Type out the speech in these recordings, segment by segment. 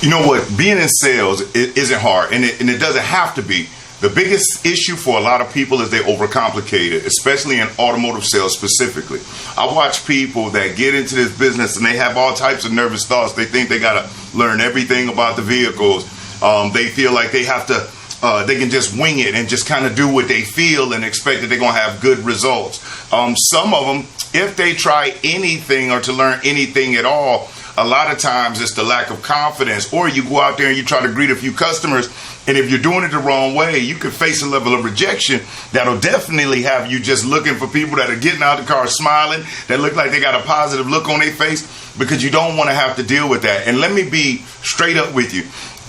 You know what? Being in sales isn't hard, and it doesn't have to be. The biggest issue for a lot of people is they overcomplicate it, especially in automotive sales specifically. I watch people that get into this business and they have all types of nervous thoughts. They think they got to learn everything about the vehicles. They feel like they have to, they can just wing it and just kind of do what they feel and expect that they're going to have good results. Some of them, if they try anything or to learn anything at all, a lot of times it's the lack of confidence, or you go out there and you try to greet a few customers, and if you're doing it the wrong way, you could face a level of rejection that'll definitely have you just looking for people that are getting out of the car smiling, that look like they got a positive look on their face, because you don't want to have to deal with that. And let me be straight up with you.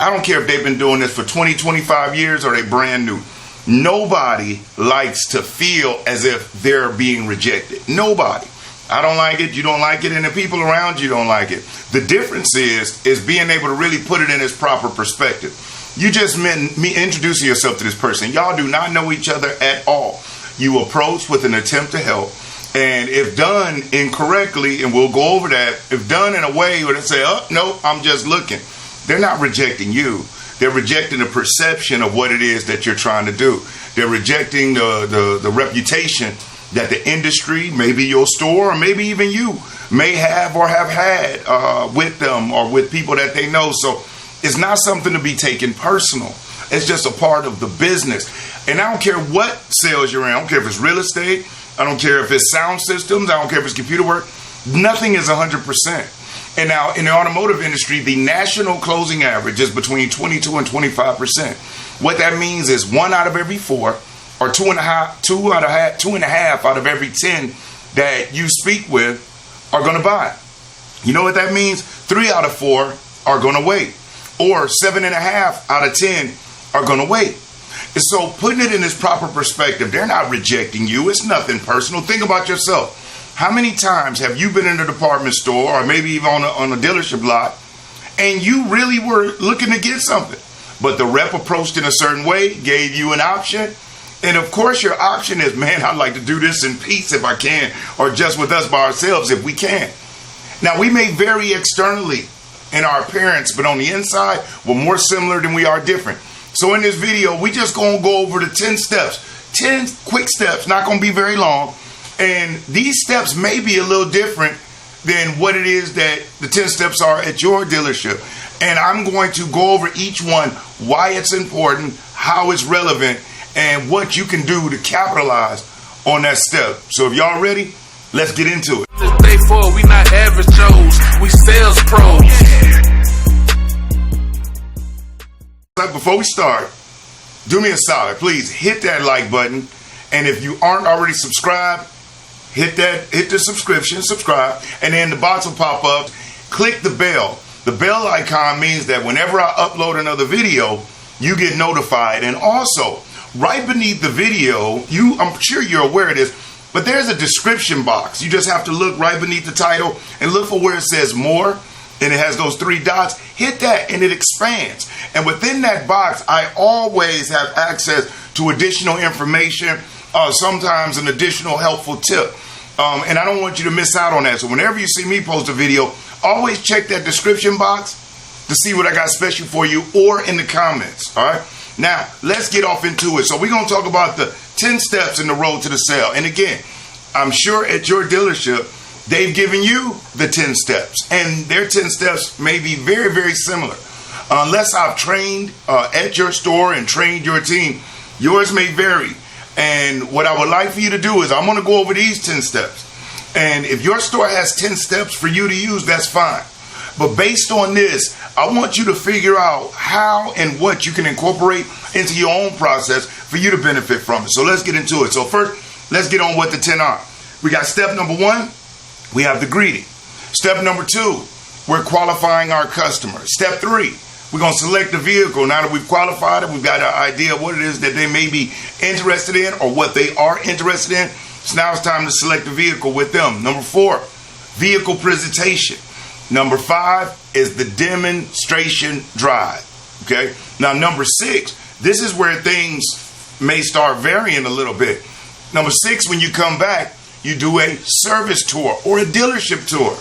I don't care if they've been doing this for 20, 25 years or they're brand new. Nobody likes to feel as if they're being rejected. Nobody. I don't like it, you don't like it, and the people around you don't like it. The difference is being able to really put it in its proper perspective. You just meant me introducing yourself to this person. Y'all do not know each other at all. You approach with an attempt to help, and if done incorrectly, and we'll go over that, if done in a way where they say, oh, no, I'm just looking, they're not rejecting you. They're rejecting the perception of what it is that you're trying to do. They're rejecting the reputation that the industry, maybe your store, or maybe even you may have or have had with them or with people that they know. So it's not something to be taken personal. It's just a part of the business. And I don't care what sales you're in. I don't care if it's real estate. I don't care if it's sound systems. I don't care if it's computer work. Nothing is 100%. And now in the automotive industry, the national closing average is between 22 and 25%. What that means is 1 out of every 4, or 2.5 out of every 10 that you speak with are going to buy. You know what that means? 3 out of 4 are going to wait, or 7.5 out of 10 are going to wait. And so putting it in this proper perspective, they're not rejecting you. It's nothing personal. Think about yourself. How many times have you been in a department store or maybe even on a dealership lot and you really were looking to get something, but the rep approached in a certain way, gave you an option? And of course your option is, man, I'd like to do this in peace if I can, or just with us by ourselves if we can. Now, we may vary externally in our appearance, but on the inside, we're more similar than we are different. So in this video, we just going to go over the 10 steps, 10 quick steps, not going to be very long. And these steps may be a little different than what it is that the 10 steps are at your dealership. And I'm going to go over each one, why it's important, how it's relevant, and what you can do to capitalize on that step. So if y'all ready, let's get into it. This day 4, we not average Joes, we sales pros. Before we start, do me a solid. Please hit that like button. And if you aren't already subscribed, hit the subscribe. And then the box will pop up. Click the bell. The bell icon means that whenever I upload another video, you get notified. And also, right beneath the video, I'm sure you're aware of this, but there's a description box. You just have to look right beneath the title and look for where it says more, and it has those 3 dots. Hit that and it expands. And within that box, I always have access to additional information, sometimes an additional helpful tip. And I don't want you to miss out on that. So whenever you see me post a video, always check that description box to see what I got special for you, or in the comments, all right? Now, let's get off into it. So we're going to talk about the 10 steps in the road to the sale. And again, I'm sure at your dealership, they've given you the 10 steps. And their 10 steps may be very, very similar. Unless I've trained at your store and trained your team, yours may vary. And what I would like for you to do is I'm going to go over these 10 steps. And if your store has 10 steps for you to use, that's fine. But based on this, I want you to figure out how and what you can incorporate into your own process for you to benefit from it. So let's get into it. So first, let's get on what the 10 are. We got step number 1, we have the greeting. Step number 2, we're qualifying our customer. Step 3, we're going to select the vehicle. Now that we've qualified it, we've got an idea of what it is that they may be interested in or what they are interested in. So now it's time to select the vehicle with them. Number 4, vehicle presentation. Number 5 is the demonstration drive. Okay. Now, number 6, this is where things may start varying a little bit. Number 6, when you come back, you do a service tour or a dealership tour.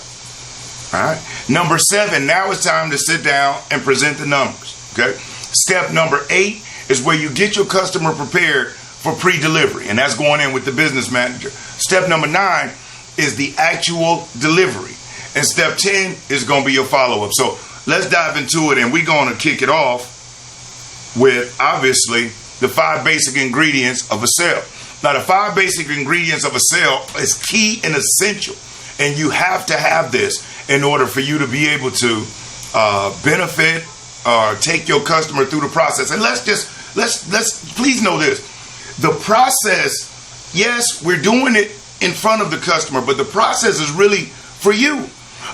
All right. Number 7, now it's time to sit down and present the numbers. Okay. Step number 8 is where you get your customer prepared for pre-delivery, and that's going in with the business manager. Step number 9 is the actual delivery, and step 10 is going to be your follow-up. So let's dive into it, and we're going to kick it off with, obviously, the 5 basic ingredients of a sale. Now, the 5 basic ingredients of a sale is key and essential, and you have to have this in order for you to be able to benefit or take your customer through the process. And let's please know this: the process, yes, we're doing it in front of the customer, but the process is really for you.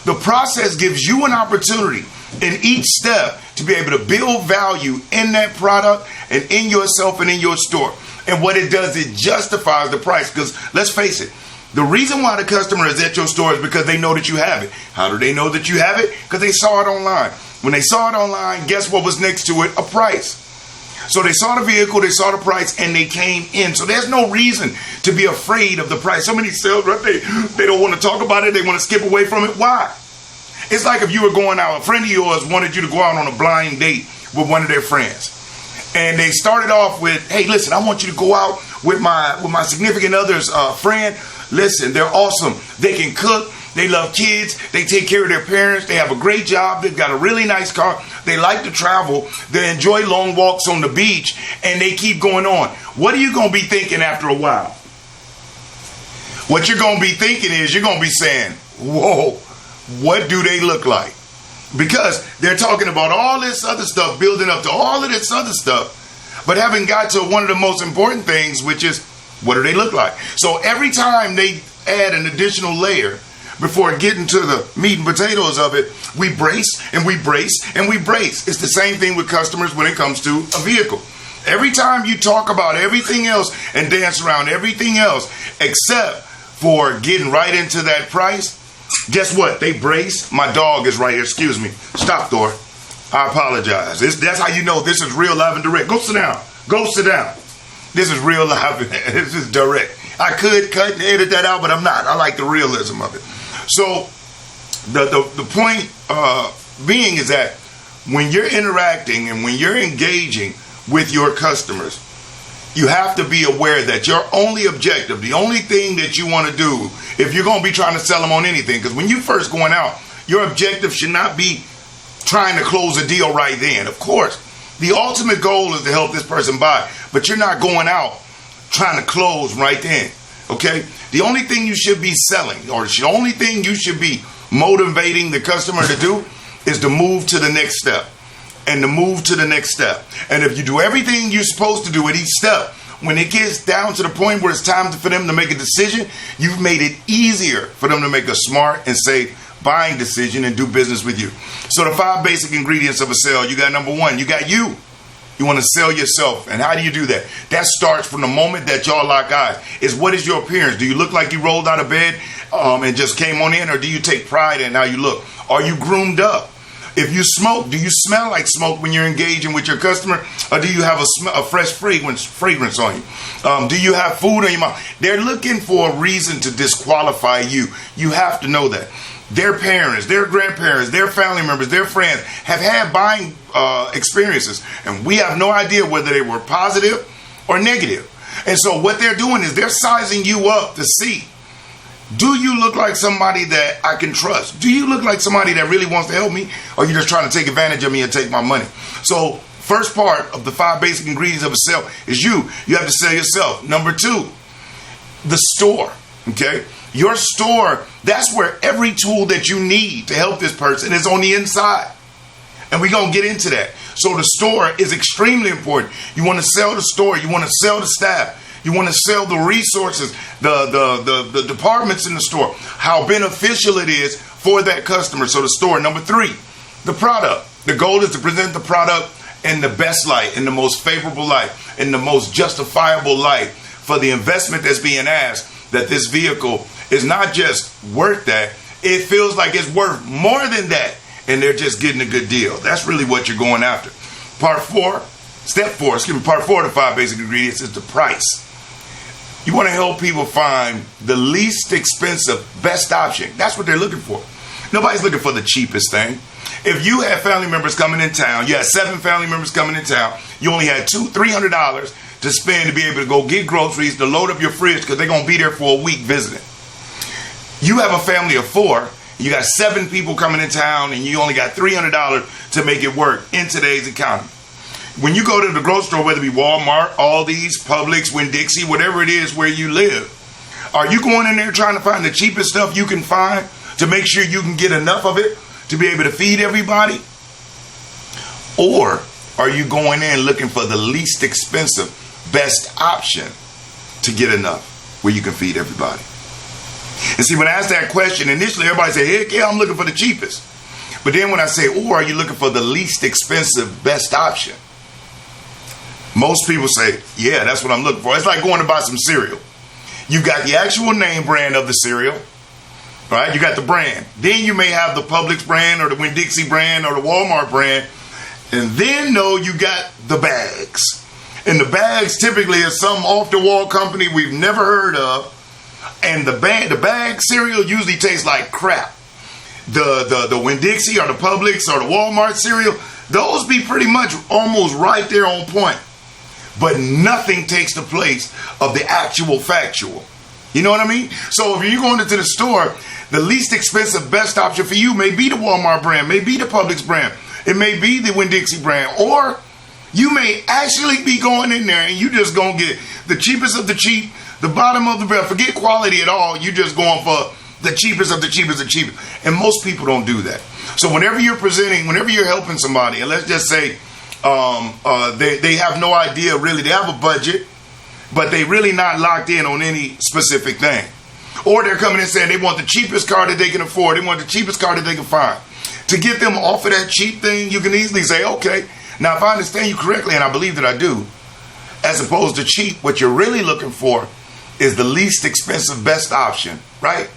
The process gives you an opportunity in each step to be able to build value in that product and in yourself and in your store. And what it does, it justifies the price. Because let's face it, the reason why the customer is at your store is because they know that you have it. How do they know that you have it? Because they saw it online. When they saw it online, guess what was next to it? A price. So they saw the vehicle, they saw the price, and they came in. So there's no reason to be afraid of the price. So many sales reps, they don't want to talk about it. They want to skip away from it. Why? It's like if you were going out, a friend of yours wanted you to go out on a blind date with one of their friends. And they started off with, hey, listen, I want you to go out with my significant other's friend. Listen, they're awesome. They can cook. They love kids. They take care of their parents. They have a great job. They've got a really nice car. They like to travel. They enjoy long walks on the beach. And they keep going on. What are you going to be thinking after a while? What you're going to be thinking is you're going to be saying, whoa, what do they look like? Because they're talking about all this other stuff, building up to all of this other stuff, but haven't got to one of the most important things, which is, what do they look like? So every time they add an additional layer before getting to the meat and potatoes of it, we brace and we brace and we brace. It's the same thing with customers when it comes to a vehicle. Every time you talk about everything else and dance around everything else except for getting right into that price, guess what? They brace. My dog is right here. Excuse me. Stop, Thor. I apologize. That's how you know this is real, live, and direct. Go sit down. Go sit down. This is real, live, this is direct. I could cut and edit that out, but I'm not. I like the realism of it. So the point being is that when you're interacting and when you're engaging with your customers, you have to be aware that your only objective, the only thing that you want to do, if you're going to be trying to sell them on anything, because when you first going out, your objective should not be trying to close a deal right then. Of course, the ultimate goal is to help this person buy, but you're not going out trying to close right then. Okay? The only thing you should be selling, or the only thing you should be motivating the customer to do, is to move to the next step. And to move to the next step. And if you do everything you're supposed to do at each step, when it gets down to the point where it's time for them to make a decision, you've made it easier for them to make a smart and safe buying decision and do business with you. So the 5 basic ingredients of a sale, you got number 1, you got you. You want to sell yourself. And how do you do that? That starts from the moment that y'all lock eyes. Is what is your appearance? Do you look like you rolled out of bed and just came on in? Or do you take pride in how you look? Are you groomed up? If you smoke, do you smell like smoke when you're engaging with your customer? Or do you have a fresh fragrance on you? Do you have food on your mouth? They're looking for a reason to disqualify you. You have to know that. Their parents, their grandparents, their family members, their friends have had buying experiences. And we have no idea whether they were positive or negative. And so what they're doing is they're sizing you up to see, do you look like somebody that I can trust? Do you look like somebody that really wants to help me? Or are you just trying to take advantage of me and take my money? So first part of the 5 basic ingredients of a sale is you. You have to sell yourself. Number 2, the store. Okay? Your store, that's where every tool that you need to help this person is on the inside. And we're going to get into that. So the store is extremely important. You want to sell the store. You want to sell the staff. You want to sell the resources, the departments in the store, how beneficial it is for that customer. So the store. Number 3, the product. The goal is to present the product in the best light, in the most favorable light, in the most justifiable light for the investment that's being asked, that this vehicle is not just worth that. It feels like it's worth more than that. And they're just getting a good deal. That's really what you're going after. Part 4 of the 5 basic ingredients is the price. You want to help people find the least expensive, best option. That's what they're looking for. Nobody's looking for the cheapest thing. If you had family members coming in town, you had 7 family members coming in town, you only had $300 to spend to be able to go get groceries, to load up your fridge because they're going to be there for a week visiting. You have a family of 4, you got 7 people coming in town, and you only got $300 to make it work in today's economy. When you go to the grocery store, whether it be Walmart, Aldi's, Publix, Winn-Dixie, whatever it is where you live, are you going in there trying to find the cheapest stuff you can find to make sure you can get enough of it to be able to feed everybody? Or are you going in looking for the least expensive, best option to get enough where you can feed everybody? And see, when I ask that question, initially everybody say, heck yeah, I'm looking for the cheapest. But then when I say, or are you looking for the least expensive, best option? Most people say, yeah, that's what I'm looking for. It's like going to buy some cereal. You got the actual name brand of the cereal, right? You got the brand. Then you may have the Publix brand or the Winn-Dixie brand or the Walmart brand. And then, you got the bags. And the bags typically is some off-the-wall company we've never heard of. And the bag cereal usually tastes like crap. The Winn-Dixie or the Publix or the Walmart cereal, those be pretty much almost right there on point. But nothing takes the place of the actual factual. You know what I mean? So if you're going into the store, the least expensive, best option for you may be the Walmart brand, may be the Publix brand, it may be the Winn-Dixie brand, or you may actually be going in there and you just going to get the cheapest of the cheap, the bottom of the barrel. Forget quality at all. You're just going for the cheapest of the cheapest of the cheapest. And most people don't do that. So whenever you're presenting, whenever you're helping somebody, and let's just say they have no idea really, they have a budget, but they really not locked in on any specific thing. Or they're coming in saying they want the cheapest car that they can afford. They want the cheapest car that they can find. To get them off of that cheap thing, you can easily say, okay, now if I understand you correctly, and I believe that I do, as opposed to cheap, what you're really looking for is the least expensive, best option, right?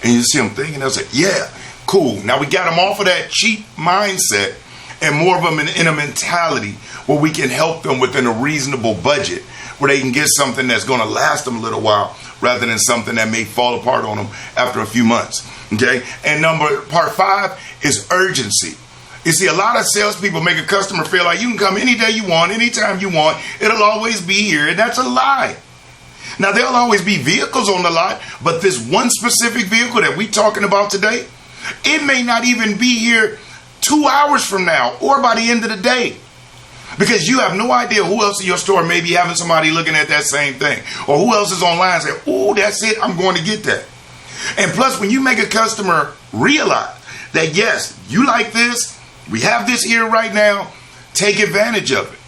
And you see them thinking, they'll say, yeah, cool. Now we got them off of that cheap mindset and more of them in a mentality where we can help them within a reasonable budget, where they can get something that's going to last them a little while rather than something that may fall apart on them after a few months. Okay? And part 5 is urgency. You see, a lot of salespeople make a customer feel like you can come any day you want, anytime you want, it'll always be here, and that's a lie. Now, there'll always be vehicles on the lot, but this one specific vehicle that we're talking about today, it may not even be here 2 hours from now or by the end of the day. Because you have no idea who else in your store may be having somebody looking at that same thing. Or who else is online saying, oh, that's it, I'm going to get that. And plus, when you make a customer realize that, yes, you like this, we have this here right now, take advantage of it.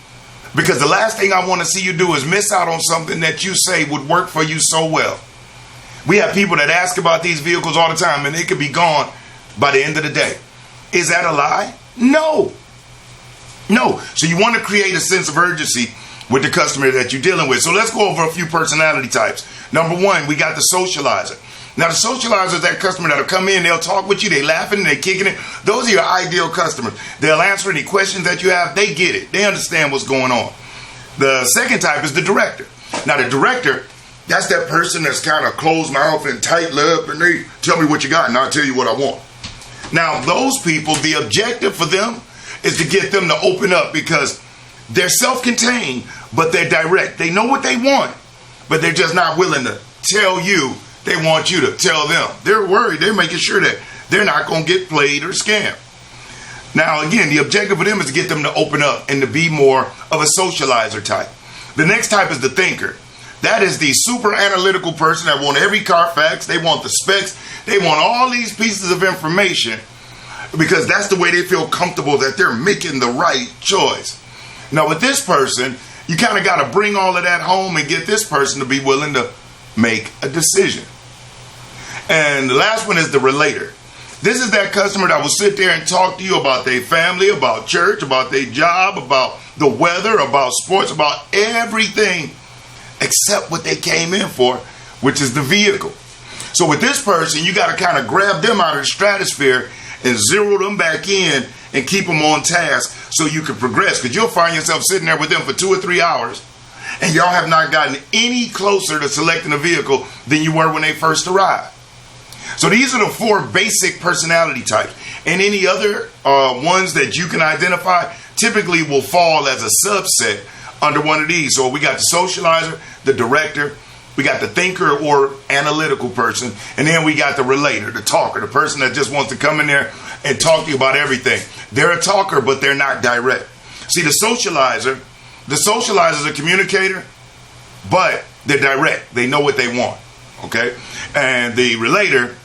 Because the last thing I want to see you do is miss out on something that you say would work for you so well. We have people that ask about these vehicles all the time, and it could be gone by the end of the day. Is that a lie? No. So you want to create a sense of urgency with the customer that you're dealing with. So let's go over a few personality types. Number 1, we got the socializer. Now, the socializer is that customer that'll come in, they'll talk with you, they laughing, they kicking it. Those are your ideal customers. They'll answer any questions that you have. They get it. They understand what's going on. The second type is the director. Now, the director, that's that person that's kind of closed mouth and tight lipped, and they tell me what you got and I'll tell you what I want. Now, those people, the objective for them is to get them to open up because they're self-contained, but they're direct. They know what they want, but they're just not willing to tell you. They want you to tell them. They're worried. They're making sure that they're not going to get played or scammed. Now, again, the objective for them is to get them to open up and to be more of a socializer type. The next type is the thinker. That is the super analytical person that want every Carfax. They want the specs. They want all these pieces of information because that's the way they feel comfortable that they're making the right choice. Now, with this person, you kind of got to bring all of that home and get this person to be willing to make a decision. And the last one is the relator. This is that customer that will sit there and talk to you about their family, about church, about their job, about the weather, about sports, about everything except what they came in for, which is the vehicle. So with this person, you got to kind of grab them out of the stratosphere and zero them back in and keep them on task so you can progress. Because you'll find yourself sitting there with them for 2 or 3 hours and y'all have not gotten any closer to selecting a vehicle than you were when they first arrived. So these are the 4 basic personality types. And any other ones that you can identify typically will fall as a subset under one of these. So we got the socializer, the director, we got the thinker or analytical person, and then we got the relator, the talker, the person that just wants to come in there and talk to you about everything. They're a talker, but they're not direct. See, the socializer is a communicator, but they're direct. They know what they want. Okay? And the relator,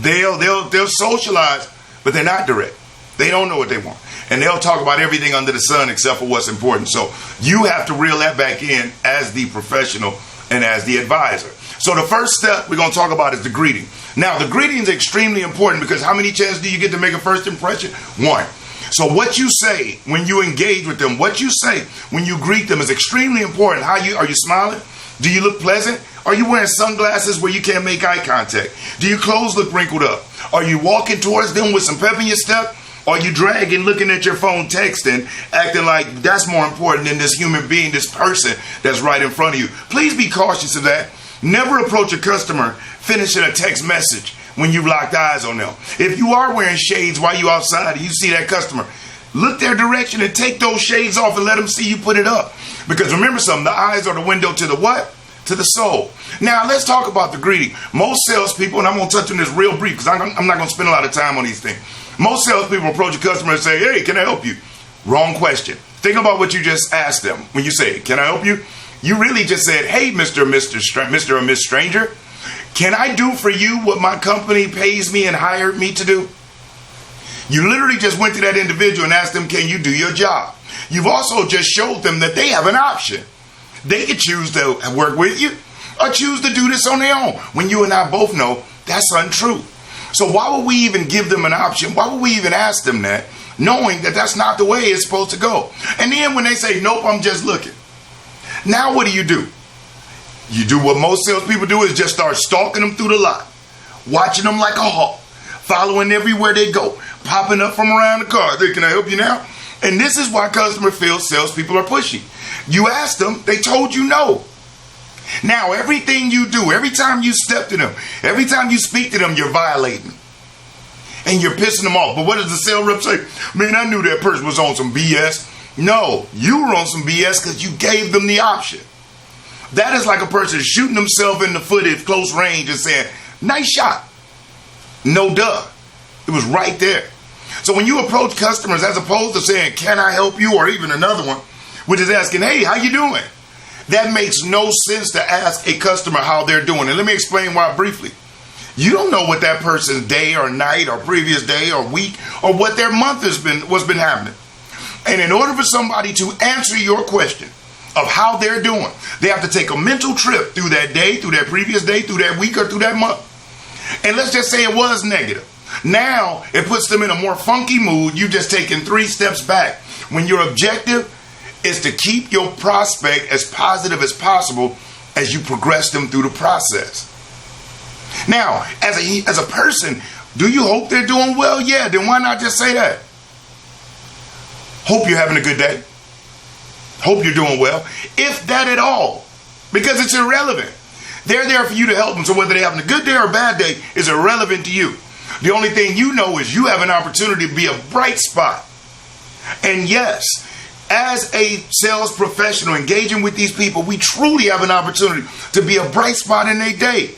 they'll socialize, but they're not direct. They don't know what they want. And they'll talk about everything under the sun except for what's important. So you have to reel that back in as the professional and as the advisor. So the first step we're going to talk about is the greeting. Now, the greeting is extremely important because how many chances do you get to make a first impression? 1. So what you say when you engage with them, what you say when you greet them is extremely important. Are you smiling? Do you look pleasant? Are you wearing sunglasses where you can't make eye contact? Do your clothes look wrinkled up? Are you walking towards them with some pep in your step? Are you dragging, looking at your phone, texting, acting like that's more important than this human being, this person that's right in front of you? Please be cautious of that. Never approach a customer finishing a text message when you've locked eyes on them. If you are wearing shades while you're outside and you see that customer, look their direction and take those shades off and let them see you put it up. Because remember something, the eyes are the window to the what? To the soul. Now, let's talk about the greeting. Most salespeople, and I'm going to touch on this real brief because I'm not going to spend a lot of time on these things. Most salespeople approach a customer and say, hey, can I help you? Wrong question. Think about what you just asked them when you say, can I help you? You really just said, hey, Mr. or Miss Stranger, can I do for you what my company pays me and hired me to do? You literally just went to that individual and asked them, can you do your job? You've also just showed them that they have an option. They could choose to work with you or choose to do this on their own. When you and I both know that's untrue. So why would we even give them an option? Why would we even ask them that, knowing that that's not the way it's supposed to go? And then when they say, nope, I'm just looking. Now what do? You do what most salespeople do is just start stalking them through the lot, watching them like a hawk, following everywhere they go, popping up from around the car. Can I help you now? And this is why customer feels salespeople are pushy. You asked them, they told you no. Now, everything you do, every time you step to them, every time you speak to them, you're violating. And you're pissing them off. But what does the sales rep say? Man, I knew that person was on some BS. No, you were on some BS because you gave them the option. That is like a person shooting himself in the foot at close range and saying, nice shot. No duh. It was right there. So when you approach customers, as opposed to saying, can I help you? Or even another one, which is asking, hey, how you doing? That makes no sense to ask a customer how they're doing. And let me explain why briefly. You don't know what that person's day or night or previous day or week or what their month what's been happening. And in order for somebody to answer your question of how they're doing, they have to take a mental trip through that day, through that previous day, through that week, or through that month. And let's just say it was negative. Now it puts them in a more funky mood. You've just taken 3 steps back. When your objective is to keep your prospect as positive as possible as you progress them through the process. Now, as a person, do you hope they're doing well? Yeah, then why not just say that? Hope you're having a good day. Hope you're doing well. If that at all, because it's irrelevant. They're there for you to help them. So whether they're having a good day or a bad day is irrelevant to you. The only thing you know is you have an opportunity to be a bright spot. And yes, as a sales professional engaging with these people, we truly have an opportunity to be a bright spot in their day.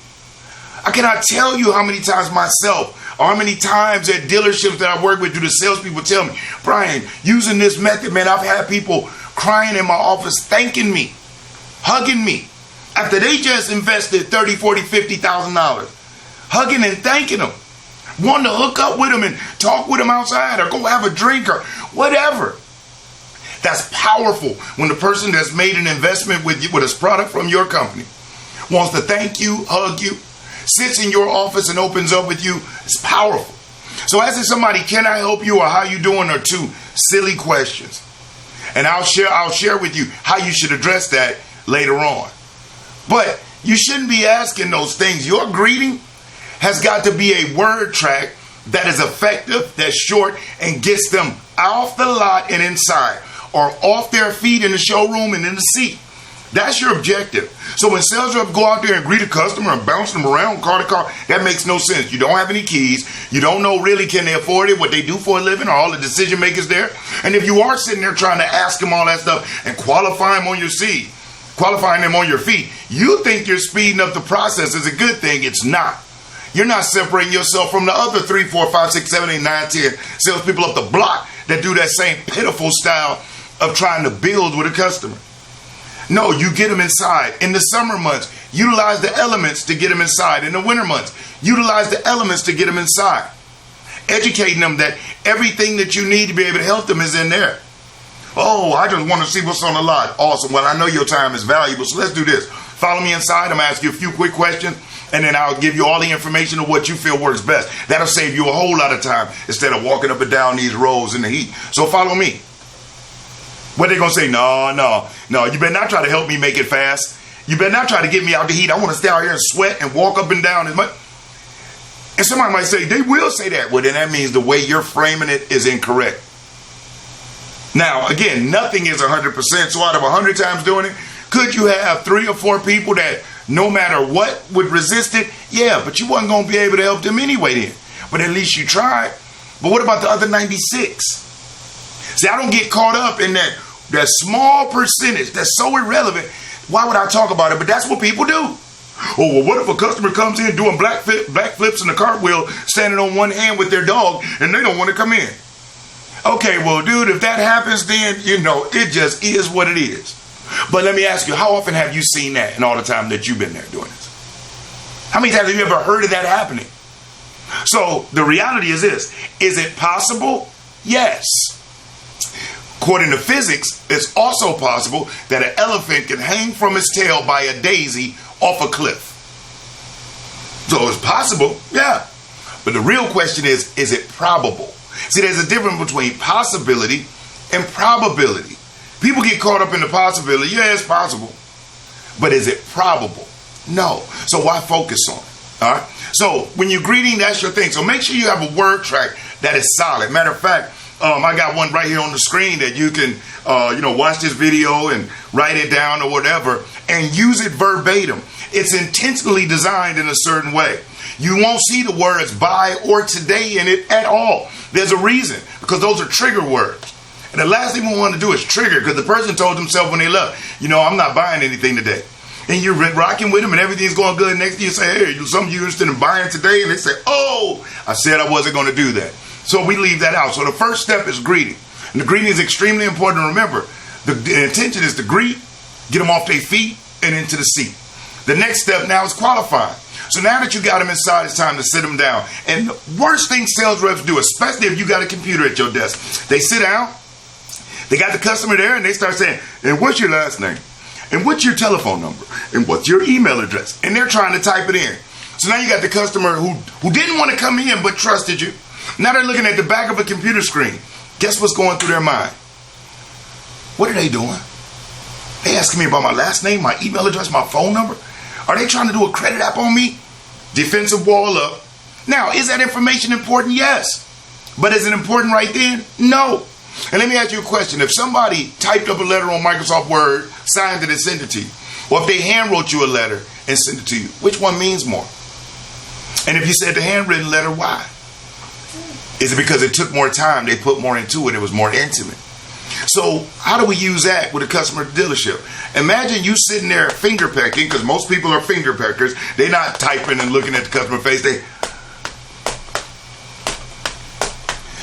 I cannot tell you how many times myself or how many times at dealerships that I work with do the salespeople tell me, Brian, using this method, man, I've had people crying in my office, thanking me, hugging me, after they just invested $30,000, $40,000, $50,000, hugging and thanking them, wanting to hook up with them and talk with them outside or go have a drink or whatever. That's powerful when the person that's made an investment with you, with a product from your company, wants to thank you, hug you, sits in your office and opens up with you. It's powerful. So asking somebody, can I help you or how you doing are 2 silly questions. And I'll share with you how you should address that later on. But you shouldn't be asking those things. Your greeting has got to be a word track that is effective, that's short, and gets them off the lot and inside, or off their feet in the showroom and in the seat. That's your objective. So when sales reps go out there and greet a customer and bounce them around car to car, that makes no sense. You don't have any keys. You don't know really can they afford it, what they do for a living, or all the decision makers there. And if you are sitting there trying to ask them all that stuff and qualify them on your seat, qualifying them on your feet, you think you're speeding up the process is a good thing. It's not. You're not separating yourself from the other 3, 4, 5, 6, 7, 8, 9, 10 salespeople up the block that do that same pitiful style of trying to build with a customer. No, you get them inside. In the summer months, utilize the elements to get them inside. In the winter months, utilize the elements to get them inside. Educating them that everything that you need to be able to help them is in there. Oh, I just want to see what's on the lot. Awesome. Well, I know your time is valuable, so let's do this. Follow me inside. I'm going to ask you a few quick questions, and then I'll give you all the information of what you feel works best. That'll save you a whole lot of time instead of walking up and down these roads in the heat. So follow me. What they going to say? No. You better not try to help me make it fast. You better not try to get me out the heat. I want to stay out here and sweat and walk up and down as much. And somebody might say, they will say that. Well, then that means the way you're framing it is incorrect. Now, again, nothing is 100%. So out of 100 times doing it, could you have 3 or 4 people that no matter what would resist it? Yeah, but you wasn't going to be able to help them anyway then. But at least you tried. But what about the other 96? See, I don't get caught up in that small percentage that's so irrelevant. Why would I talk about it? But that's what people do. Oh, well, what if a customer comes in doing back flips and a cartwheel, standing on one hand with their dog, and they don't want to come in? Okay, well, dude, if that happens, then, it just is what it is. But let me ask you, how often have you seen that in all the time that you've been there doing this? How many times have you ever heard of that happening? So the reality is this. Is it possible? Yes. According to physics, it's also possible that an elephant can hang from its tail by a daisy off a cliff. So it's possible, yeah. But the real question is it probable? See, there's a difference between possibility and probability. People get caught up in the possibility. Yeah, it's possible. But is it probable? No. So why focus on it? All right? So when you're greeting, that's your thing. So make sure you have a word track that is solid. Matter of fact, I got one right here on the screen that you can, watch this video and write it down or whatever and use it verbatim. It's intentionally designed in a certain way. You won't see the words buy or today in it at all. There's a reason, because those are trigger words. And the last thing we want to do is trigger, because the person told themselves when they left, I'm not buying anything today. And you're rocking with them and everything's going good. Next thing you say, hey, some of you interested in buying today? And they say, oh, I said I wasn't going to do that. So we leave that out. So the first step is greeting. And the greeting is extremely important to remember. The intention is to greet, get them off their feet and into the seat. The next step now is qualifying. So now that you got them inside, it's time to sit them down. And the worst thing sales reps do, especially if you got a computer at your desk, they sit down, they got the customer there, and they start saying, and what's your last name? And what's your telephone number? And what's your email address? And they're trying to type it in. So now you got the customer who didn't want to come in but trusted you. Now they're looking at the back of a computer screen. Guess what's going through their mind? What are they doing? They asking me about my last name, my email address, my phone number? Are they trying to do a credit app on me? Defensive wall up. Now, is that information important? Yes. But is it important right then? No. And let me ask you a question. If somebody typed up a letter on Microsoft Word, signed it and sent it to you, or if they hand wrote you a letter and sent it to you, which one means more? And if you said the handwritten letter, why? Is it because it took more time? They put more into it. It was more intimate. So how do we use that with a customer dealership? Imagine you sitting there finger pecking, because most people are finger peckers. They're not typing and looking at the customer face.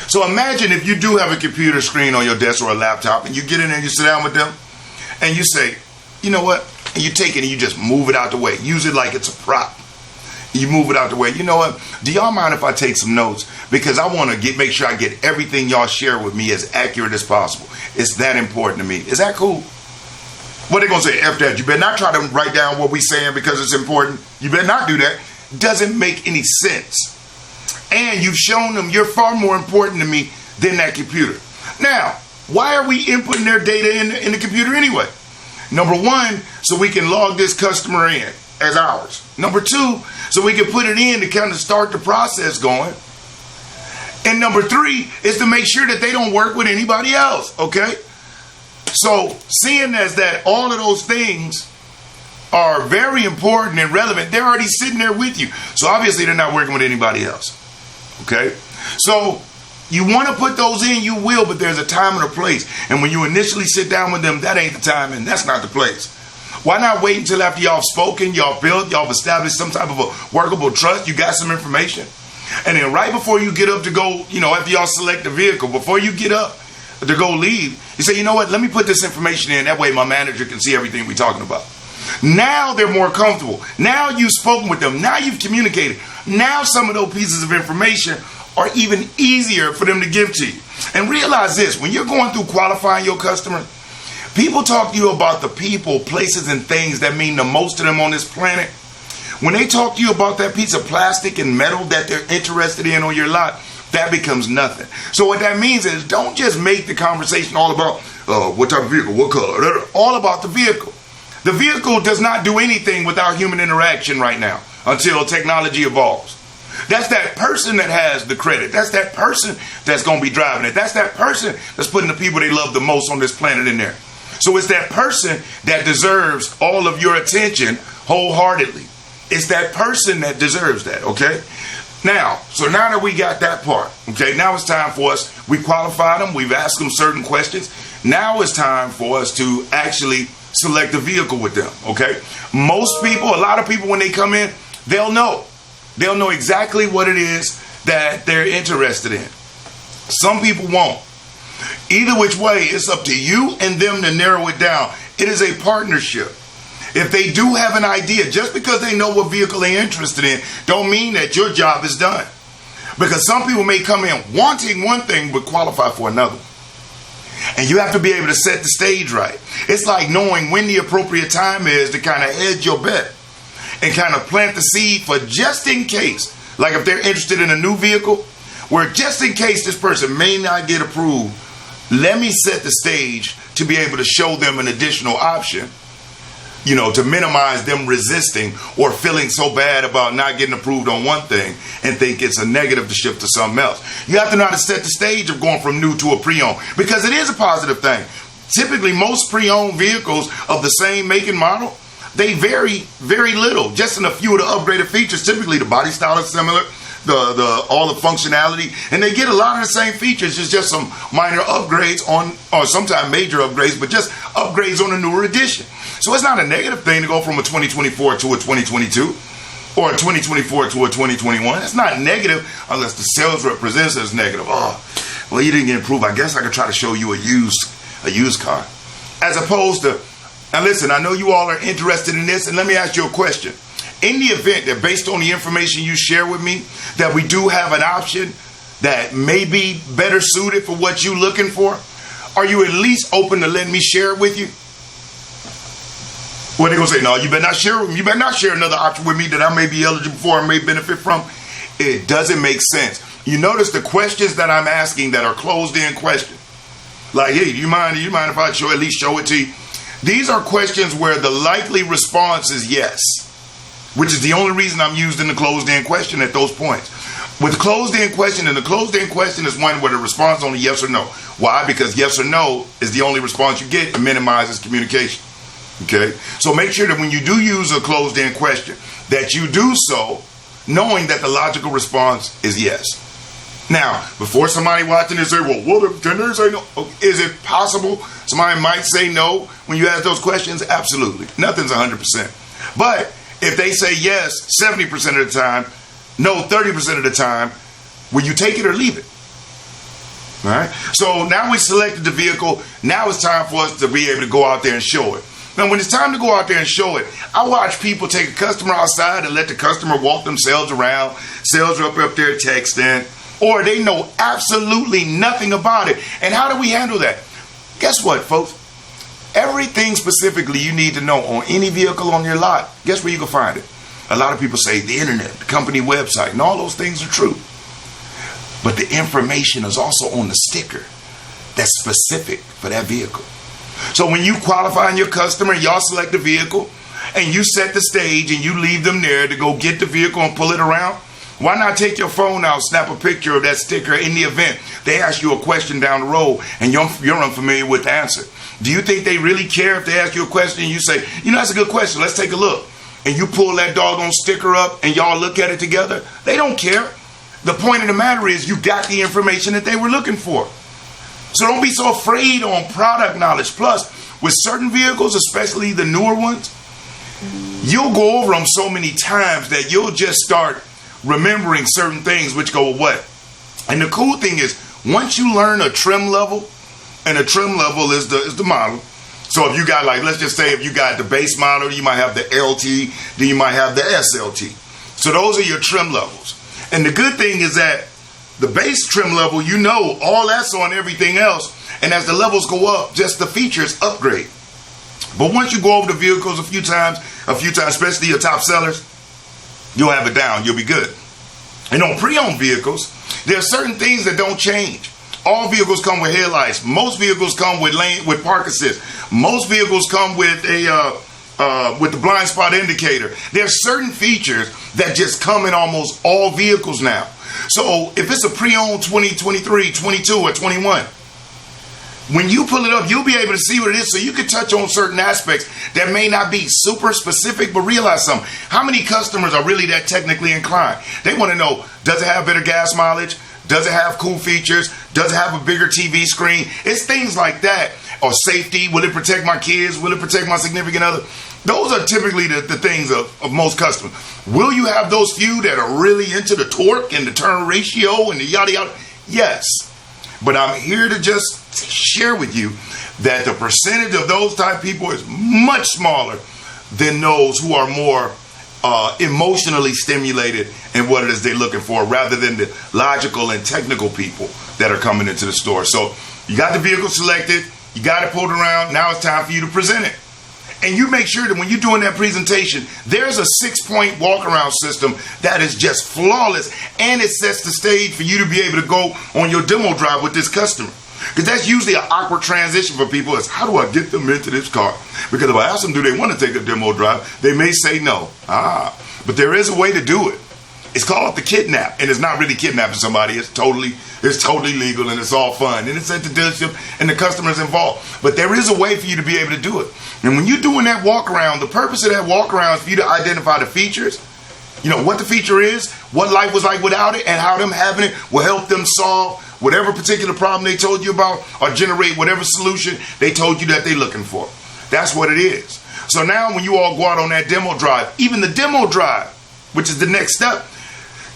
So imagine if you do have a computer screen on your desk or a laptop, and you get in there and you sit down with them, and you say, you know what? And you take it and you just move it out the way. Use it like it's a prop. You move it out the way. You know what? Do y'all mind if I take some notes? Because I want to make sure I get everything y'all share with me as accurate as possible. It's that important to me. Is that cool? What they going to say? F that. You better not try to write down what we saying because it's important. You better not do that. Doesn't make any sense. And you've shown them you're far more important to me than that computer. Now, why are we inputting their data in the computer anyway? Number one, so we can log this customer in as ours. Number two, so we can put it in to kind of start the process going. And number three is to make sure that they don't work with anybody else, okay? So seeing as that all of those things are very important and relevant, they're already sitting there with you. So obviously they're not working with anybody else. Okay? So you want to put those in, you will, but there's a time and a place. And when you initially sit down with them, that ain't the time and that's not the place. Why not wait until after y'all spoken, y'all built, y'all established some type of a workable trust, you got some information. And then right before you get up to go, after y'all select the vehicle, before you get up to go leave, you say, you know what, let me put this information in. That way my manager can see everything we're talking about. Now they're more comfortable. Now you've spoken with them. Now you've communicated. Now some of those pieces of information are even easier for them to give to you. And realize this, when you're going through qualifying your customers, people talk to you about the people, places, and things that mean the most to them on this planet. When they talk to you about that piece of plastic and metal that they're interested in on your lot, that becomes nothing. So what that means is don't just make the conversation all about what type of vehicle, what color, all about the vehicle. The vehicle does not do anything without human interaction right now until technology evolves. That's that person that has the credit. That's that person that's going to be driving it. That's that person that's putting the people they love the most on this planet in there. So it's that person that deserves all of your attention wholeheartedly. It's that person that deserves that, okay? Now that we got that part, okay, now it's time for us, we qualified them, we've asked them certain questions. Now it's time for us to actually select a vehicle with them, okay? Most people, a lot of people, when they come in, they'll know. They'll know exactly what it is that they're interested in. Some people won't. Either which way, it's up to you and them to narrow it down. It is a partnership. If they do have an idea, just because they know what vehicle they're interested in, don't mean that your job is done. Because some people may come in wanting one thing but qualify for another. And you have to be able to set the stage right. It's like knowing when the appropriate time is to kind of hedge your bet and kind of plant the seed for just in case. Like if they're interested in a new vehicle, where just in case this person may not get approved, let me set the stage to be able to show them an additional option, to minimize them resisting or feeling so bad about not getting approved on one thing and think it's a negative to shift to something else. You have to know how to set the stage of going from new to a pre-owned, because it is a positive thing. Typically, most pre-owned vehicles of the same make and model, they vary very little, just in a few of the upgraded features. Typically, the body style is similar, all the functionality, and they get a lot of the same features. It's just some minor upgrades on, or sometimes major upgrades, but just upgrades on a newer edition. So it's not a negative thing to go from a 2024 to a 2022 or a 2024 to a 2021. It's not negative unless the sales rep presents it as negative. Oh, well, you didn't get approved. I guess I could try to show you a used car. As opposed to, now listen, I know you all are interested in this, and let me ask you a question. In the event that based on the information you share with me, that we do have an option that may be better suited for what you're looking for, are you at least open to letting me share it with you? Well, they're going to say, no, you better not share with me. You better not share another option with me that I may be eligible for and may benefit from. It doesn't make sense. You notice the questions that I'm asking that are closed-in questions. Like, hey, do you mind if I at least show it to you? These are questions where the likely response is yes, which is the only reason I'm using the closed-in question at those points. With closed-in question, and the closed-in question is one where the response is only yes or no. Why? Because yes or no is the only response you get. It minimizes communication. Okay? So make sure that when you do use a closed-in question, that you do so knowing that the logical response is yes. Now, before somebody watching this say, well, what if, can they say no? Is it possible somebody might say no when you ask those questions? Absolutely. Nothing's 100%. But if they say yes 70% of the time, no 30% of the time, will you take it or leave it? All right? So now we selected the vehicle. Now it's time for us to be able to go out there and show it. Now, when it's time to go out there and show it, I watch people take a customer outside and let the customer walk themselves around, sales rep up there texting, or they know absolutely nothing about it. And how do we handle that? Guess what, folks? Everything specifically you need to know on any vehicle on your lot, guess where you can find it? A lot of people say the internet, the company website, and all those things are true. But the information is also on the sticker that's specific for that vehicle. So when you qualify your customer, y'all select the vehicle, and you set the stage and you leave them there to go get the vehicle and pull it around, Why not take your phone out, snap a picture of that sticker in the event they ask you a question down the road and you're unfamiliar with the answer? Do you think they really care if they ask you a question and you say, that's a good question, let's take a look. And you pull that doggone sticker up and y'all look at it together? They don't care. The point of the matter is you got the information that they were looking for. So don't be so afraid on product knowledge. Plus, with certain vehicles, especially the newer ones, you'll go over them so many times that you'll just start remembering certain things which go with what. And the cool thing is, once you learn a trim level, and a trim level is the model. So if you got, like, let's just say if you got the base model, you might have the LT, then you might have the SLT. So those are your trim levels. And the good thing is that the base trim level, all that's on everything else. And as the levels go up, just the features upgrade. But once you go over the vehicles a few times, especially your top sellers, you'll have it down. You'll be good. And on pre-owned vehicles, there are certain things that don't change. All vehicles come with headlights. Most vehicles come with park assist. Most vehicles come with with the blind spot indicator. There are certain features that just come in almost all vehicles now. So if it's a pre-owned 2023, 22, or 21, when you pull it up, you'll be able to see what it is, so you can touch on certain aspects that may not be super specific, but realize something. How many customers are really that technically inclined? They want to know, does it have better gas mileage? Does it have cool features? Does it have a bigger TV screen? It's things like that. Or safety. Will it protect my kids? Will it protect my significant other? Those are typically the things of most customers. Will you have those few that are really into the torque and the turn ratio and the yada yada? Yes. But I'm here to just share with you that the percentage of those type of people is much smaller than those who are more emotionally stimulated in what it is they're looking for, rather than the logical and technical people that are coming into the store. So you got the vehicle selected, you got it pulled around, now it's time for you to present it. And you make sure that when you're doing that presentation, there's a 6-point walk-around system that is just flawless, and it sets the stage for you to be able to go on your demo drive with this customer. Because that's usually an awkward transition for people, is how do I get them into this car? Because if I ask them, do they want to take a demo drive, they may say no. But there is a way to do it. It's called the kidnap, and it's not really kidnapping somebody. It's totally legal, and it's all fun, and it's at the dealership, and the customer's involved. But there is a way for you to be able to do it. And when you're doing that walk around, the purpose of that walk around is for you to identify the features. What the feature is, what life was like without it, and how them having it will help them solve whatever particular problem they told you about, or generate whatever solution they told you that they're looking for. That's what it is. So now when you all go out on that demo drive, even the demo drive, which is the next step,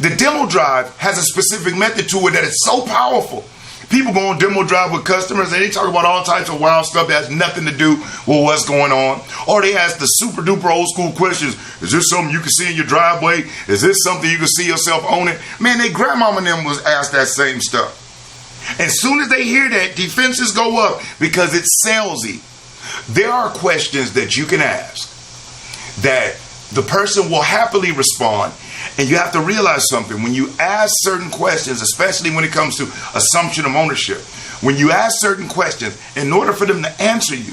the demo drive has a specific method to it that is so powerful. People go on demo drive with customers and they talk about all types of wild stuff that has nothing to do with what's going on. Or they ask the super duper old school questions. Is this something you can see in your driveway? Is this something you can see yourself owning? Man, their grandmama and them was asked that same stuff. As soon as they hear that, defenses go up because it's salesy. There are questions that you can ask that the person will happily respond. And you have to realize something. When you ask certain questions, especially when it comes to assumption of ownership, when you ask certain questions, in order for them to answer you,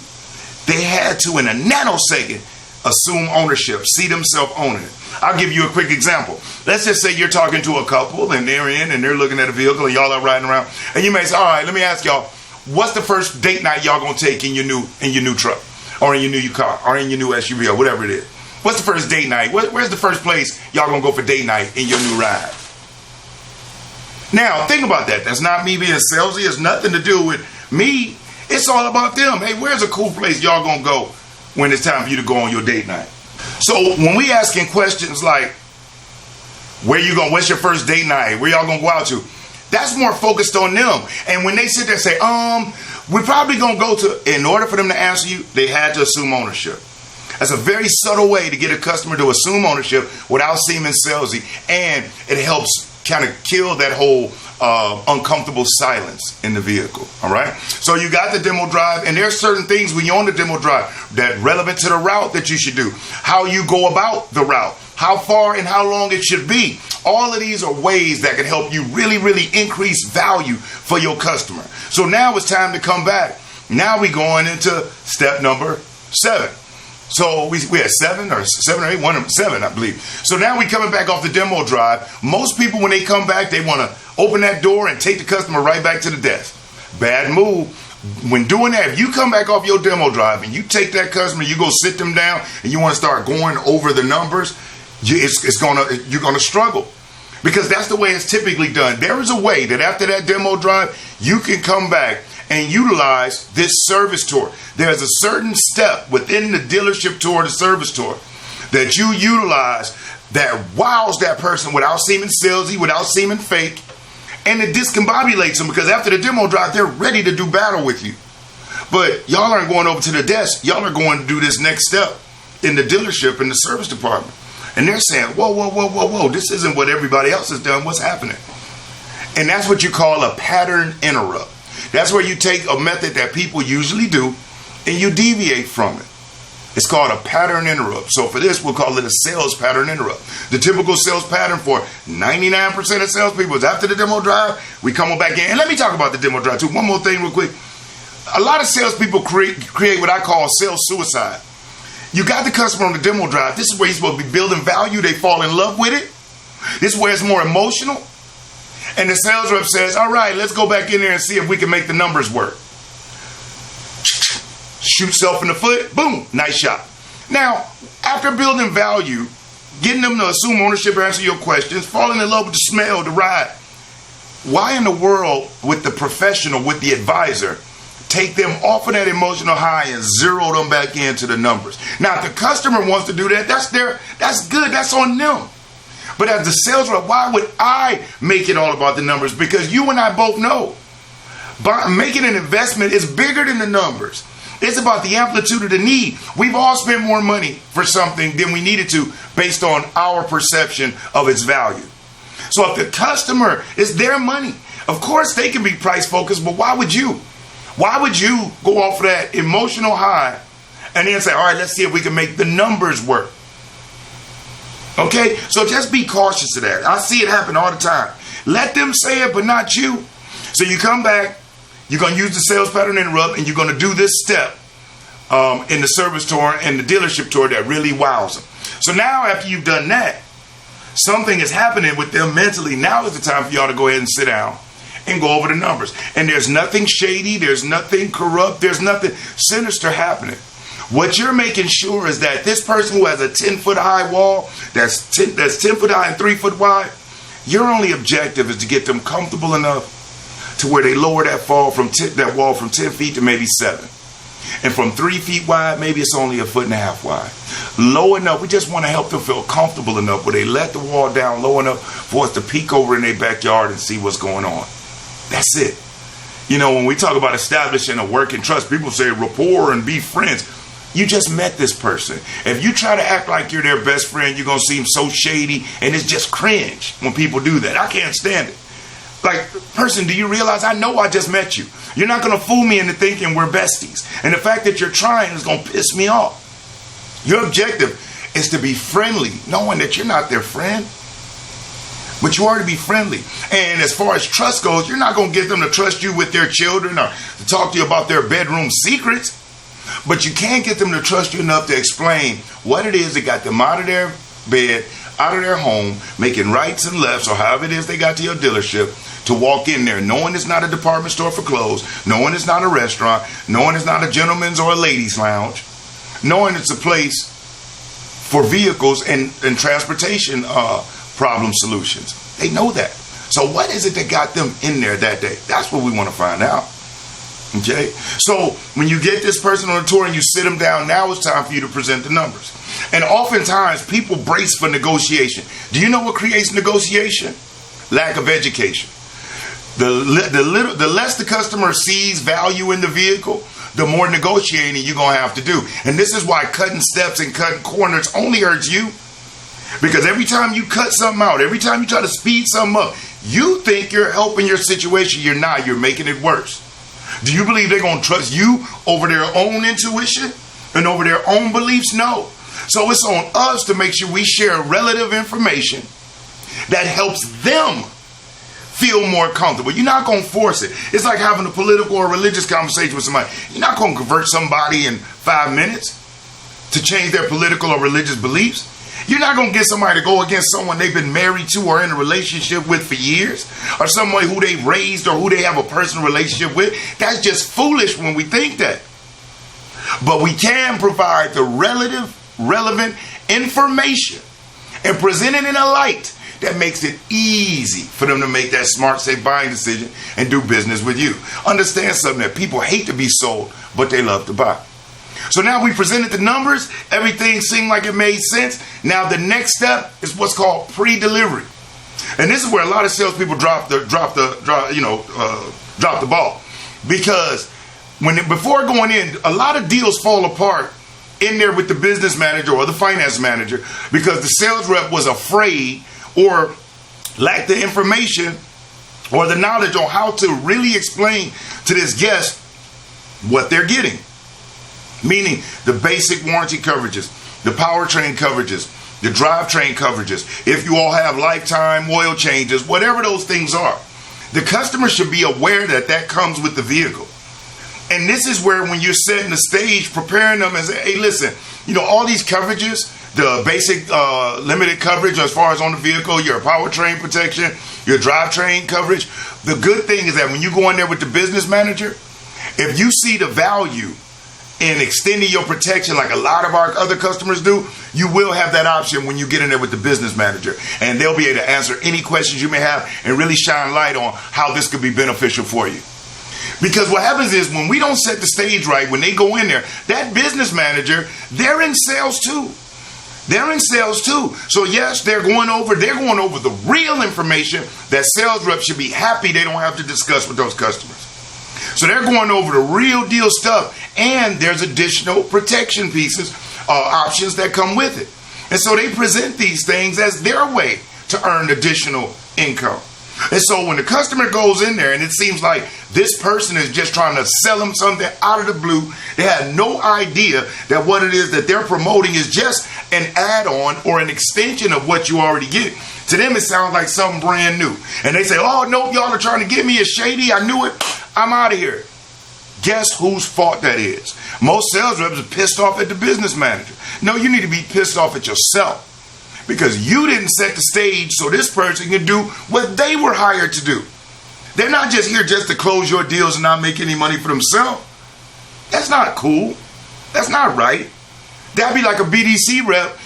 they had to, in a nanosecond, assume ownership, see themselves owning it. I'll give you a quick example. Let's just say you're talking to a couple and they're in and they're looking at a vehicle and y'all are riding around. And you may say, all right, let me ask y'all, what's the first date night y'all gonna take in your new truck, or in your new car, or in your new SUV, or whatever it is? What's the first date night? Where's the first place y'all gonna go for date night in your new ride? Now, think about that. That's not me being salesy. It's nothing to do with me. It's all about them. Hey, where's a cool place y'all gonna go when it's time for you to go on your date night? So when we asking questions like, where you going? What's your first date night? Where y'all gonna go out to? That's more focused on them. And when they sit there and say, we're probably gonna go to, in order for them to answer you, they had to assume ownership. That's a very subtle way to get a customer to assume ownership without seeming salesy, and it helps kind of kill that whole uncomfortable silence in the vehicle. All right. So you got the demo drive, and there's certain things when you're on the demo drive that relevant to the route that you should do. How you go about the route, how far and how long it should be. All of these are ways that can help you really, really increase value for your customer. So now it's time to come back. Now we're going into step number 7. So we had seven or eight, one of them, seven, I believe. So now we coming back off the demo drive. Most people, when they come back, they want to open that door and take the customer right back to the desk. Bad move. When doing that, if you come back off your demo drive and you take that customer, you go sit them down and you want to start going over the numbers, you're gonna struggle, because that's the way it's typically done. There is a way that after that demo drive, you can come back and utilize this service tour. There's a certain step within the dealership tour, the service tour, that you utilize that wows that person without seeming salesy, without seeming fake. And it discombobulates them, because after the demo drive, they're ready to do battle with you. But y'all aren't going over to the desk. Y'all are going to do this next step in the dealership, in the service department. And they're saying, whoa, this isn't what everybody else has done. What's happening? And that's what you call a pattern interrupt. That's where you take a method that people usually do and you deviate from it. It's called a pattern interrupt. So for this, we'll call it a sales pattern interrupt. The typical sales pattern for 99% of salespeople is after the demo drive, we come back in. And let me talk about the demo drive too. One more thing real quick. A lot of salespeople create what I call sales suicide. You got the customer on the demo drive. This is where you're supposed to be building value. They fall in love with it. This is where it's more emotional. And the sales rep says, all right, let's go back in there and see if we can make the numbers work. Shoot self in the foot, boom, nice shot. Now, after building value, getting them to assume ownership, answer your questions, falling in love with the smell, the ride, why in the world would the professional, with the advisor, take them off of that emotional high and zero them back into the numbers? Now, if the customer wants to do that, that's good, that's on them. But as the sales rep, why would I make it all about the numbers? Because you and I both know, making an investment is bigger than the numbers. It's about the amplitude of the need. We've all spent more money for something than we needed to based on our perception of its value. So if the customer, it's their money. Of course they can be price focused, but why would you? Why would you go off of that emotional high and then say, all right, let's see if we can make the numbers work? Okay, so just be cautious of that. I see it happen all the time. Let them say it, but not you. So you come back, you're going to use the sales pattern interrupt, and you're going to do this step in the service tour and the dealership tour that really wows them. So now after you've done that, something is happening with them mentally. Now is the time for y'all to go ahead and sit down and go over the numbers. And there's nothing shady, there's nothing corrupt, there's nothing sinister happening. What you're making sure is that this person who has a 10-foot high wall that's 10 foot high and 3 foot wide, your only objective is to get them comfortable enough to where they lower that wall from 10 feet to maybe 7. And from 3 feet wide, maybe it's only 1.5 feet wide. Low enough, we just want to help them feel comfortable enough where they let the wall down low enough for us to peek over in their backyard and see what's going on. That's it. You know, when we talk about establishing a working trust, people say rapport and be friends. You just met this person. If you try to act like you're their best friend, you're going to seem so shady, and it's just cringe when people do that. I can't stand it. Like, person, do you realize I know I just met you? You're not going to fool me into thinking we're besties. And the fact that you're trying is going to piss me off. Your objective is to be friendly, knowing that you're not their friend, but you are to be friendly. And as far as trust goes, you're not going to get them to trust you with their children or to talk to you about their bedroom secrets. But you can get them to trust you enough to explain what it is that got them out of their bed, out of their home, making rights and lefts, or however it is they got to your dealership, to walk in there knowing it's not a department store for clothes, knowing it's not a restaurant, knowing it's not a gentleman's or a ladies' lounge, knowing it's a place for vehicles and transportation problem solutions. They know that. So what is it that got them in there that day? That's what we want to find out. Okay, so when you get this person on a tour and you sit them down, now it's time for you to present the numbers. And oftentimes people brace for negotiation. Do you know what creates negotiation? Lack of education. The less the customer sees value in the vehicle, the more negotiating you're going to have to do. And this is why cutting steps and cutting corners only hurts you. Because every time you cut something out, every time you try to speed something up, you think you're helping your situation. You're not. You're making it worse. Do you believe they're going to trust you over their own intuition and over their own beliefs? No. So it's on us to make sure we share relative information that helps them feel more comfortable. You're not going to force it. It's like having a political or religious conversation with somebody. You're not going to convert somebody in 5 minutes to change their political or religious beliefs. You're not going to get somebody to go against someone they've been married to or in a relationship with for years, or someone who they've raised or who they have a personal relationship with. That's just foolish when we think that. But we can provide the relevant information and present it in a light that makes it easy for them to make that smart, safe buying decision and do business with you. Understand something, that people hate to be sold, but they love to buy. So now we presented the numbers. Everything seemed like it made sense. Now the next step is what's called pre-delivery, and this is where a lot of salespeople drop the ball, because before going in, a lot of deals fall apart in there with the business manager or the finance manager because the sales rep was afraid or lacked the information or the knowledge on how to really explain to this guest what they're getting. Meaning the basic warranty coverages, the powertrain coverages, the drivetrain coverages, if you all have lifetime oil changes, whatever those things are. The customer should be aware that that comes with the vehicle. And this is where, when you're setting the stage, preparing them as, hey, listen, all these coverages, the basic limited coverage as far as on the vehicle, your powertrain protection, your drivetrain coverage. The good thing is that when you go in there with the business manager, if you see the value in extending your protection like a lot of our other customers do, you will have that option when you get in there with the business manager. And they'll be able to answer any questions you may have and really shine light on how this could be beneficial for you. Because what happens is, when we don't set the stage right, when they go in there, that business manager, they're in sales too. They're in sales too. So yes, they're going over the real information that sales reps should be happy they don't have to discuss with those customers. So they're going over the real deal stuff, and there's additional protection pieces, options that come with it. And so they present these things as their way to earn additional income. And so when the customer goes in there and it seems like this person is just trying to sell them something out of the blue, they have no idea that what it is that they're promoting is just an add-on or an extension of what you already get. To them, it sounds like something brand new. And they say, oh, no, y'all are trying to get me a shady. I knew it. I'm out of here. Guess whose fault that is? Most sales reps are pissed off at the business manager. No, you need to be pissed off at yourself, because you didn't set the stage so this person can do what they were hired to do. They're not just here just to close your deals and not make any money for themselves. That's not cool. That's not right. That'd be like a BDC rep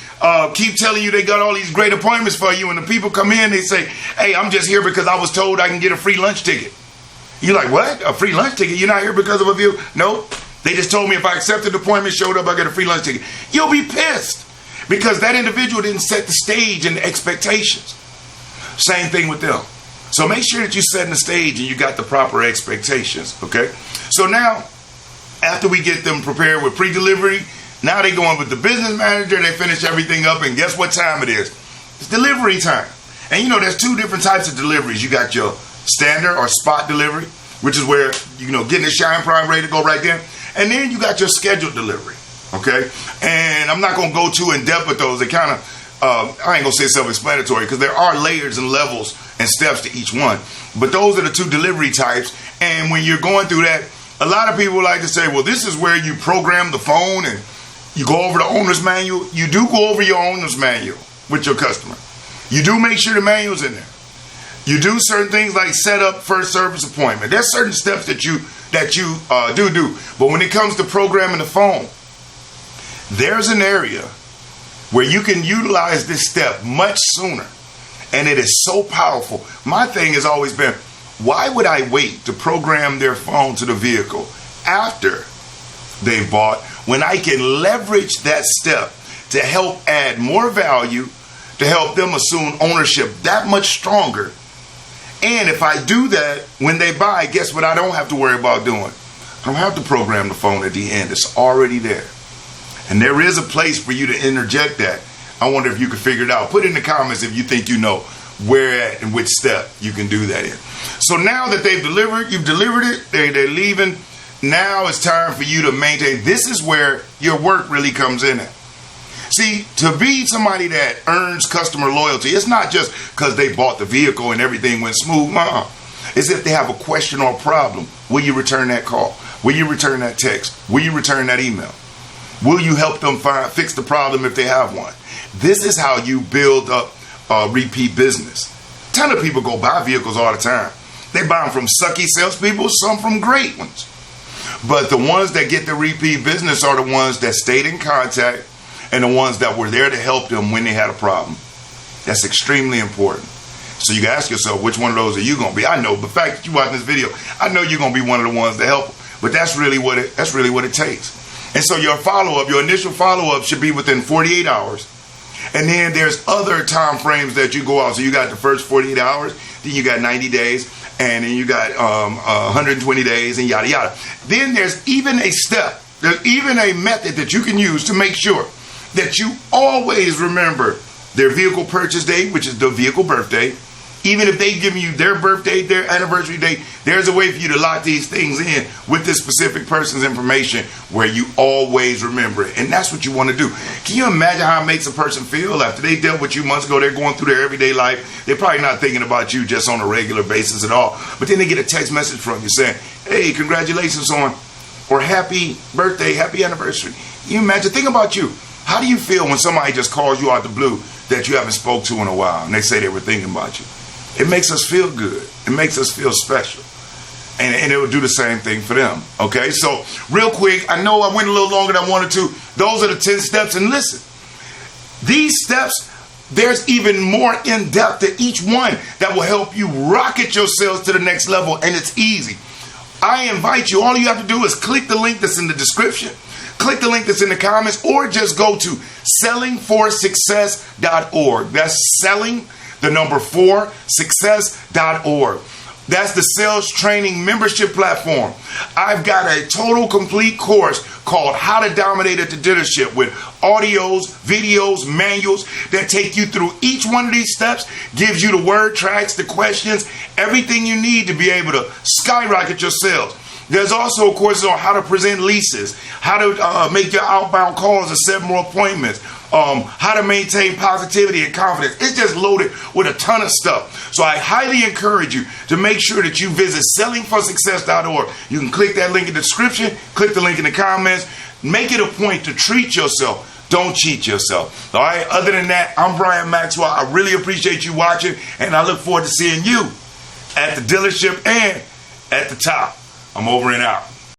keep telling you they got all these great appointments for you, and the people come in, they say, hey, I'm just here because I was told I can get a free lunch ticket. You're like, what? A free lunch ticket? You're not here because of a view? No. They just told me if I accepted the appointment, showed up, I get a free lunch ticket. You'll be pissed because that individual didn't set the stage and the expectations. Same thing with them. So make sure that you're setting the stage and you got the proper expectations, okay? So now, after we get them prepared with pre-delivery, now they go in with the business manager, they finish everything up, and guess what time it is? It's delivery time. And there's two different types of deliveries. You got your standard or spot delivery, which is where, getting the Shine Prime ready to go right there. And then you got your scheduled delivery, okay? And I'm not going to go too in depth with those. They kind of, I ain't going to say self-explanatory, because there are layers and levels and steps to each one. But those are the two delivery types. And when you're going through that, a lot of people like to say, well, this is where you program the phone and you go over the owner's manual. You do go over your owner's manual with your customer. You do make sure the manual's in there. You do certain things like set up first service appointment. There's certain steps that you do. But when it comes to programming the phone, there's an area where you can utilize this step much sooner. And it is so powerful. My thing has always been, why would I wait to program their phone to the vehicle after they bought, when I can leverage that step to help add more value, to help them assume ownership that much stronger? And if I do that when they buy, guess what I don't have to worry about doing? I don't have to program the phone at the end. It's already there. And there is a place for you to interject that. I wonder if you can figure it out. Put in the comments if you think you know where at and which step you can do that in. So now that they've delivered, you've delivered it, they're leaving. Now it's time for you to maintain. This is where your work really comes in at. See, to be somebody that earns customer loyalty, it's not just because they bought the vehicle and everything went smooth. It's if they have a question or a problem. Will you return that call? Will you return that text? Will you return that email? Will you help them fix the problem if they have one? This is how you build up repeat business. A ton of people go buy vehicles all the time. They buy them from sucky salespeople, some from great ones. But the ones that get the repeat business are the ones that stayed in contact and the ones that were there to help them when they had a problem. That's extremely important. So you can ask yourself, which one of those are you going to be? I know, the fact that you watching this video, I know you're going to be one of the ones that help them. But that's really what it takes. And so your follow-up, your initial follow-up should be within 48 hours. And then there's other time frames that you go out. So you got the first 48 hours, then you got 90 days, and then you got 120 days, and yada, yada. Then there's even a step, there's even a method that you can use to make sure that you always remember their vehicle purchase date, which is the vehicle birthday. Even if they give you their birthday, their anniversary date, there's a way for you to lock these things in with this specific person's information where you always remember it. And that's what you want to do. Can you imagine how it makes a person feel after they dealt with you months ago? They're going through their everyday life. They're probably not thinking about you just on a regular basis at all. But then they get a text message from you saying, hey, congratulations on, or happy birthday, happy anniversary. Can you imagine? Think about you. How do you feel when somebody just calls you out the blue that you haven't spoke to in a while and they say they were thinking about you? It makes us feel good. It makes us feel special. And it will do the same thing for them. Okay, so real quick, I know I went a little longer than I wanted to. Those are the 10 steps. And listen, these steps, there's even more in depth to each one that will help you rocket your sales to the next level. And it's easy. I invite you, all you have to do is click the link that's in the description. Click the link that's in the comments, or just go to sellingforsuccess.org. That's selling4success.org. That's the sales training membership platform. I've got a total complete course called How to Dominate at the Dealership with audios, videos, manuals that take you through each one of these steps, gives you the word tracks, the questions, everything you need to be able to skyrocket your sales. There's also courses on how to present leases, how to make your outbound calls and set more appointments, how to maintain positivity and confidence. It's just loaded with a ton of stuff. So I highly encourage you to make sure that you visit sellingforsuccess.org. You can click that link in the description, click the link in the comments. Make it a point to treat yourself. Don't cheat yourself. All right. Other than that, I'm Brian Maxwell. I really appreciate you watching, and I look forward to seeing you at the dealership and at the top. I'm over and out.